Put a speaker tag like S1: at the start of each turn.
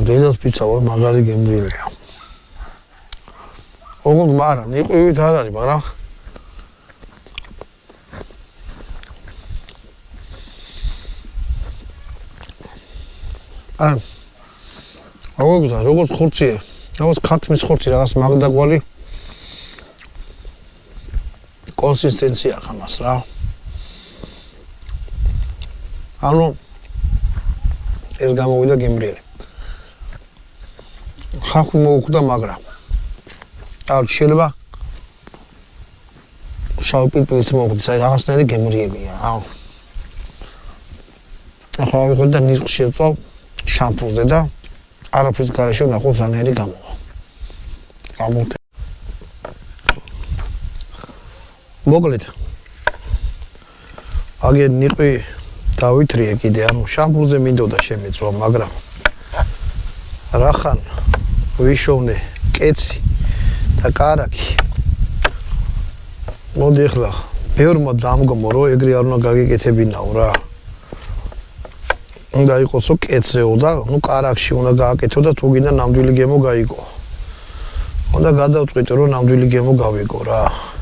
S1: დედას პიცა ვარ მაგარი გემრიელია. ოღონდ მაგრამ იყვივით არ არის, მაგრამ როგორც ხორცია, როგორც ქათმის ხორცი რაღაც მაგდაგვარი კონსისტენცია აქვს ამას რა. ანუ ეს გამოვიდა გემრიელი. ხახვი მოუხვდა, მაგრამ შეიძლება შავი პილპილიც მოუხვდეს, აი რაღაცნაირი გემრიელია რა. ახლა ვიყავ და ნისკს შევწავ შამპურზე და არაფრის გარეშე ვნახოთ რანაირი გამოვა. გამოვთ. მოკლედ. აგერ ნიყვი დავითრიე კიდე, ანუ შამპურზე მინდოდა შემეწვა, მაგრამ რახან ვიშოვნე კეცი და კარაკი. მოდი ახლა ბევრმა დამგმო, რომ ეგრე არ უნდა გაგიკეთებინაო რა. უნდა იყოსო კეცრეო და ნუ კარაკში უნდა გააკეთო და თუ გინდა ნამდვილი გემო გაიგო. უნდა გადავწყვიტო რომ ნამდვილი გემო გავიგო რა.